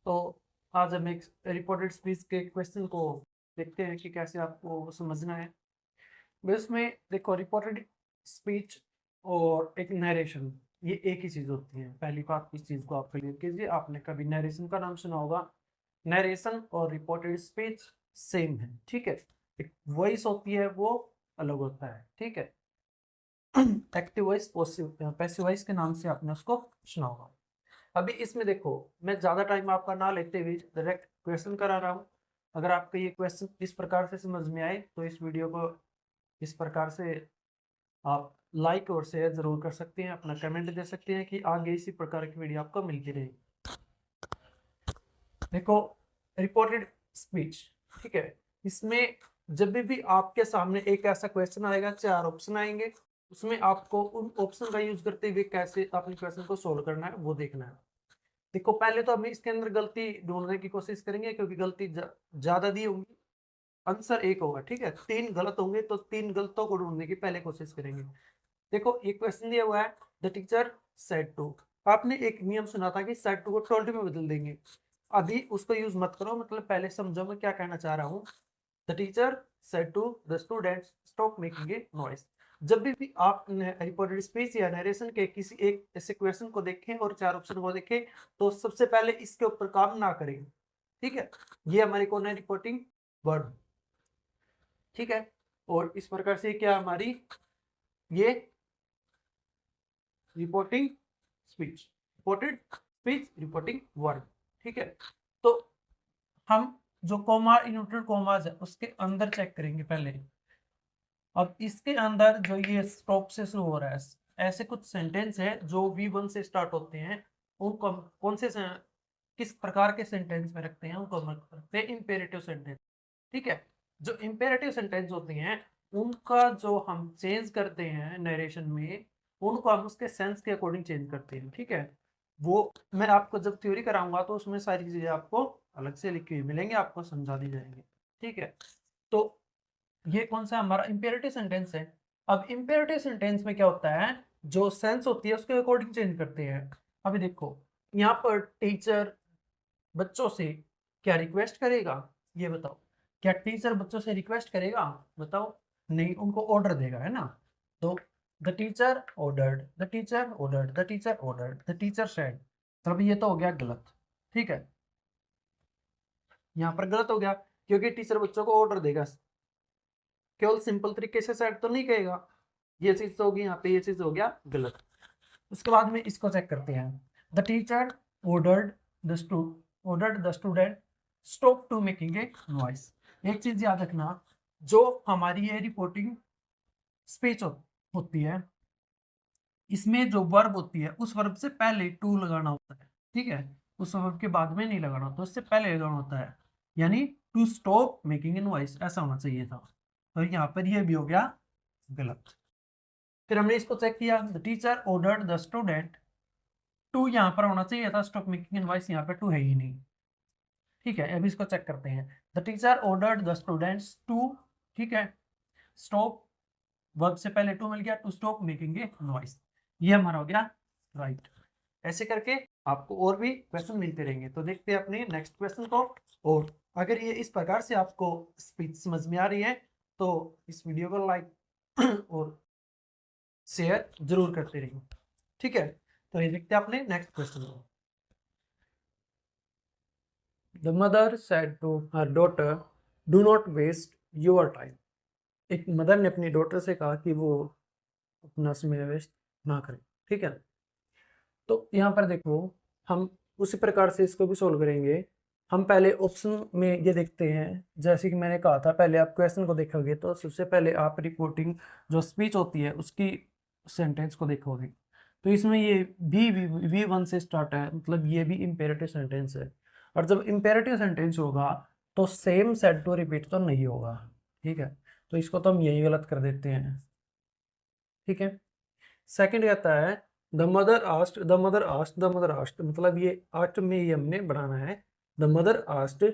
तो आज हम एक रिपोर्टेड स्पीच के क्वेश्चन को देखते हैं कि कैसे आपको समझना है। बस में देखो, रिपोर्टेड स्पीच और एक नरेशन, ये एक ही चीज होती है। पहली बात इस चीज को आप क्लियर कीजिए। आपने कभी नरेशन का नाम सुना होगा। नरेशन और रिपोर्टेड स्पीच सेम है, ठीक है। एक वॉइस होती है, वो अलग होता है, ठीक है। एक्टिव वॉइस, पैसिव वॉइस के नाम से आपने उसको सुना होगा। अभी इसमें देखो, मैं ज्यादा टाइम आपका ना लेते हुए डायरेक्ट क्वेश्चन करा रहा हूँ। अगर आपको ये क्वेश्चन इस प्रकार से समझ में आए तो इस वीडियो को इस प्रकार से आप लाइक और शेयर जरूर कर सकते हैं, अपना कमेंट दे सकते हैं कि आगे इसी प्रकार की वीडियो आपको मिलती रहे। देखो, रिपोर्टेड स्पीच, ठीक है। इसमें जब भी आपके सामने एक ऐसा क्वेश्चन आएगा, 4 ऑप्शन आएंगे, उसमें आपको उन ऑप्शन का यूज करते हुए कैसे अपने क्वेश्चन को सोल्व करना है वो देखना है। देखो, पहले तो हम इसके अंदर गलती ढूंढने की कोशिश करेंगे, क्योंकि गलती ज्यादा दी होंगी। आंसर एक होगा, ठीक है। 3 गलत होंगे तो 3 गलतों को ढूंढने की पहले कोशिश करेंगे। देखो, एक क्वेश्चन दिया हुआ है, द टीचर सेड टू। आपने एक नियम सुना था कि सेड टू को टोल्ड में बदल देंगे। अभी उसको यूज मत करो, मतलब पहले समझो मैं क्या कहना चाह रहा हूँ। The teacher said to the students stop making a noise. जब भी आप रिपोर्टेड स्पीच या नरेशन के किसी एक ऐसे क्वेश्चन को देखें और 4 ऑप्शन को देखें, तो सबसे पहले इसके ऊपर काम ना करें, ठीक है। ये हमारी कौन है? रिपोर्टिंग वर्ब, ठीक है। और इस प्रकार से क्या हमारी ये reporting speech, reported speech, reporting verb, ठीक है। तो हम जो कॉमा इन्वर्टेड कॉमास है उसके अंदर चेक करेंगे पहले। अब इसके अंदर जो ये स्टॉप से शुरू हो रहा है, ऐसे कुछ सेंटेंस है जो V1 से स्टार्ट होते हैं, उनको हम कौन से किस प्रकार के सेंटेंस में रखते हैं? उनको हम रखते हैं इंपेरेटिव सेंटेंस, ठीक है। जो इंपेरेटिव सेंटेंस होती हैं उनका जो हम चेंज करते हैं नरेशन में, उनको हम उसके सेंस के अकॉर्डिंग चेंज करते हैं, ठीक है। वो मैं आपको जब थ्योरी कराऊंगा तो उसमें सारी चीजें आपको अलग से लिखी हुई मिलेंगी, आपको समझा दी जाएंगी, ठीक है। तो ये कौन सा हमारा इंपेरेटिव सेंटेंस है। अब इंपेरेटिव सेंटेंस में क्या होता है, जो सेंस होती है उसके अकॉर्डिंग चेंज करते हैं। अभी देखो, यहाँ पर टीचर बच्चों से क्या रिक्वेस्ट करेगा? ये बताओ, क्या टीचर बच्चों से रिक्वेस्ट करेगा? बताओ, नहीं, उनको ऑर्डर देगा, है ना। तो the teacher ordered, the teacher ordered, the teacher ordered, the teacher said. तब ये तो हो गया गलत, ठीक है। यहाँ पर गलत हो गया, क्योंकि टीचर बच्चों को ऑर्डर देगा, केवल सिंपल तरीके से सेट तो नहीं कहेगा। ये चीज तो होगी यहाँ पे, ये चीज हो गया गलत। उसके बाद में इसको चेक करते हैं। The teacher ordered the student stop to making a noise. एक चीज याद रखना, जो हमारी ये रिपोर्टिंग स्पीच होती है, इसमें जो वर्ब होती है उस वर्ब से पहले टू लगाना होता है, ठीक है। उस वर्ब के बाद में नहीं लगाना होता, उससे पहले लगाना होता है। यानी to stop making a noise ऐसा होना चाहिए था। तो यहाँ पर ये भी हो गया गलत। फिर हमने इसको चेक किया, the teacher ordered the student to, यहाँ पर होना चाहिए था स्टॉप मेकिंग एन वॉइस, यहाँ पे टू है ही नहीं, ठीक है। अभी इसको चेक करते हैं। The teacher ordered the students to, ठीक है। स्टॉप, वर्ब से पहले टू मिल गया, to stop making a noise, ये हमारा हो गया राइट। ऐसे करके आपको और भी क्वेश्चन मिलते रहेंगे। तो देखते हैं अपने नेक्स्ट क्वेश्चन को। और अगर ये इस प्रकार से आपको स्पीच समझ में आ रही है तो इस वीडियो को लाइक और शेयर जरूर करते रहिए, ठीक है। तो ये देखते हैं अपने नेक्स्ट क्वेश्चन को। The mother said to her daughter, do not waste your time. एक मदर ने अपनी डॉटर से कहा कि वो अपना समय वेस्ट ना करें, ठीक है। तो यहाँ पर देखो, हम उसी प्रकार से इसको भी सोल्व करेंगे। हम पहले ऑप्शन में ये देखते हैं, जैसे कि मैंने कहा था, पहले आप क्वेश्चन को देखोगे तो सबसे पहले आप रिपोर्टिंग जो स्पीच होती है उसकी सेंटेंस को देखोगे। तो इसमें ये V1 से स्टार्ट है, मतलब ये भी इम्पेरेटिव सेंटेंस है। और जब इम्पेरेटिव सेंटेंस होगा तो सेम सेड टू रिपीट तो नहीं होगा, ठीक है। तो इसको तो हम यही गलत कर देते हैं, ठीक है। सेकंड कहता है the mother asked, the mother asked, the mother asked, मतलब ये आस्ट में ही हमने बढ़ाना है। The mother asked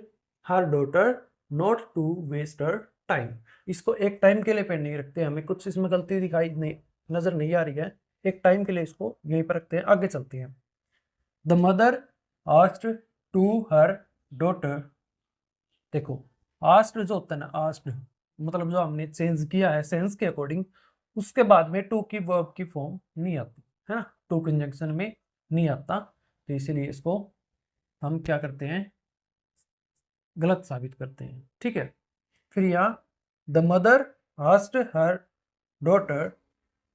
her daughter not to waste her time. इसको एक टाइम के लिए पेंडिंग रखते हैं, हमें कुछ इसमें गलती दिखाई नहीं, नजर नहीं आ रही है। एक टाइम के लिए इसको यहीं पर रखते हैं, आगे चलते हैं। The mother asked to her daughter. देखो आस्क्ड जो होता है ना, आस्क्ड मतलब जो हमने चेंज किया है सेंस के अकॉर्डिंग, उसके बाद में टू की वर्ब की फॉर्म नहीं आती है ना, टू कंजंक्शन में नहीं आता, तो इसीलिए इसको हम क्या करते हैं, गलत साबित करते हैं। ठीक है, फिर यहाँ the mother asked her daughter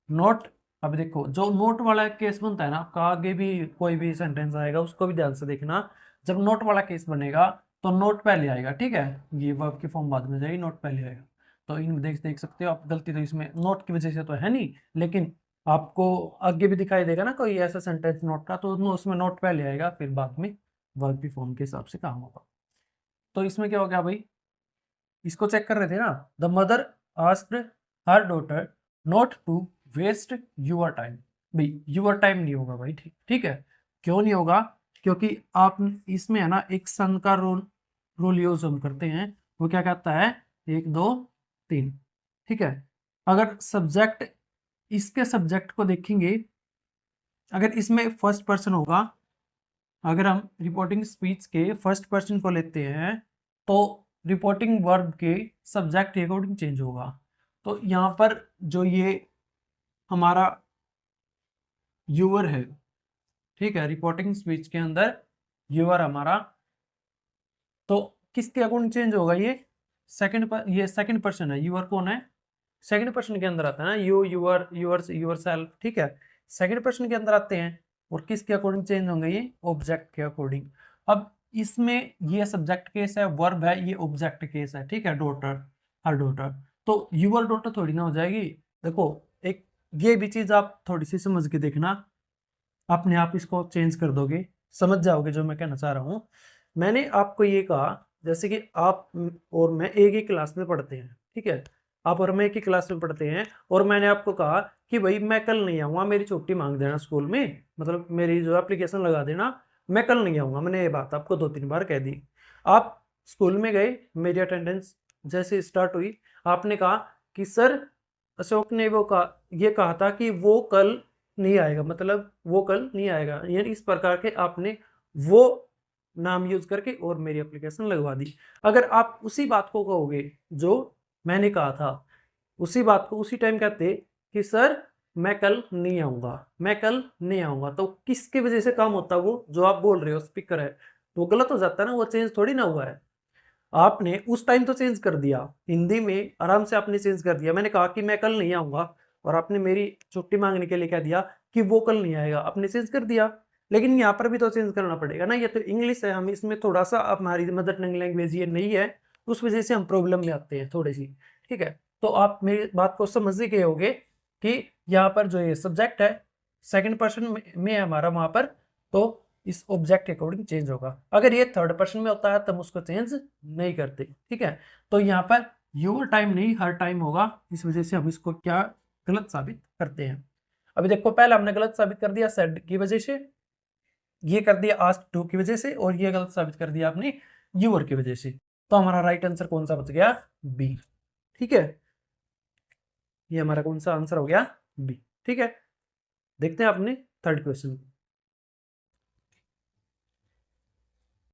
note. अब देखो जो नोट वाला केस बनता है ना, आपका आगे भी कोई भी सेंटेंस आएगा उसको भी ध्यान से देखना। जब नोट वाला केस बनेगा तो नोट पहले आएगा, ठीक है, ये वर्ब की फॉर्म बाद में जाएगी, नोट पहले आएगा। तो इन देख सकते हो आप, गलती तो इसमें नोट की वजह से तो है नहीं, लेकिन आपको आगे भी दिखाई देगा ना कोई ऐसा सेंटेंस नोट का, तो उसमें नोट पहले आएगा, फिर बाद में वर्ब की फॉर्म के हिसाब से काम होगा। तो इसमें क्या हो गया भाई, इसको चेक कर रहे थे ना, the mother asked her daughter not to waste your time. भाई यूर टाइम नहीं होगा भाई, ठीक ठीक है, क्यों नहीं होगा, क्योंकि आप इसमें है ना एक सन का रूल यूज हम करते हैं, वो क्या कहता है, 1 2 3, ठीक है। अगर सब्जेक्ट, इसके सब्जेक्ट को देखेंगे, अगर इसमें फर्स्ट पर्सन होगा, अगर हम रिपोर्टिंग स्पीच के फर्स्ट पर्सन को लेते हैं तो रिपोर्टिंग वर्ब के सब्जेक्ट के अकॉर्डिंग चेंज होगा। तो यहाँ पर जो ये हमारा यूअर है, ठीक है, रिपोर्टिंग स्पीच के अंदर यूअर हमारा, तो किसके अकॉर्डिंग चेंज होगा, ये सेकंड पर, ये सेकंड पर्सन है, यूअर कौन है, सेकंड पर्सन के अंदर आता है ना, यू यूअर यूअर्स यूअरसेल्फ, ठीक है, सेकंड पर्सन के अंदर आते हैं, और किसके अकॉर्डिंग चेंज होंगे, ये ऑब्जेक्ट के अकॉर्डिंग। अब इसमें ये सब्जेक्ट केस है, वर्ब है, ये ऑब्जेक्ट केस है, ठीक है, डॉटर हर डॉटर, तो यूअर डॉटर थोड़ी ना हो जाएगी। देखो एक ये भी चीज आप थोड़ी सी समझ के देखना, अपने आप इसको चेंज कर दोगे, समझ जाओगे जो मैं कहना चाह रहा हूँ। मैंने आपको ये कहा, जैसे कि आप और मैं एक ही क्लास में पढ़ते हैं, ठीक है, आप और मैं एक ही क्लास में पढ़ते हैं, और मैंने आपको कहा कि भाई मैं कल नहीं आऊँगा, मेरी छुट्टी मांग देना स्कूल में, मतलब मेरी जो एप्लीकेशन लगा देना, मैं कल नहीं आऊँगा, मैंने ये बात आपको 2 3 बार कह दी। आप स्कूल में गए, मेरी अटेंडेंस जैसे स्टार्ट हुई, आपने कहा कि सर अशोक ने वो कहा, ये कहा था कि वो कल नहीं आएगा, मतलब वो कल नहीं आएगा, यानी इस प्रकार के आपने वो नाम यूज करके और मेरी एप्लीकेशन लगवा दी। अगर आप उसी बात को कहोगे जो मैंने कहा था, उसी बात को उसी टाइम कहते कि सर मैं कल नहीं आऊंगा, मैं कल नहीं आऊंगा, तो किसकी वजह से काम होता, वो जो आप बोल रहे हो स्पीकर है, तो गलत हो जाता है ना, वो चेंज थोड़ी ना हुआ है। आपने उस टाइम तो चेंज कर दिया, हिंदी में आराम से आपने चेंज कर दिया, मैंने कहा कि मैं कल नहीं आऊंगा, और आपने मेरी छुट्टी मांगने के लिए कह दिया कि वो कल नहीं आएगा, आपने चेंज कर दिया। लेकिन यहाँ पर भी तो चेंज करना पड़ेगा ना, ये तो इंग्लिश है, हम इसमें थोड़ा सा, अब हमारी मदर टंग लैंग्वेज ये नहीं है, उस वजह से हम प्रॉब्लम में आते हैं थोड़ी सी, ठीक है। तो आप मेरी बात को समझ ही गए होगे कि यहाँ पर जो ये सब्जेक्ट है सेकंड पर्सन में है हमारा, वहां पर तो इस ऑब्जेक्ट के अकॉर्डिंग चेंज होगा। अगर ये थर्ड पर्सन में होता है तब उसको चेंज नहीं करते, ठीक है। तो यहाँ पर योर टाइम नहीं हर टाइम होगा, इस वजह से हम इसको क्या गलत साबित करते हैं। अभी देखो पहले हमने गलत साबित कर दिया सेड की वजह से, ये कर दिया आस्क टू की वजह से, और ये गलत साबित कर दिया आपने यूर की वजह से। तो हमारा राइट आंसर कौन सा बच गया, बी, ठीक है, ये हमारा कौन सा आंसर हो गया, बी, ठीक है। देखते हैं अपने थर्ड क्वेश्चन।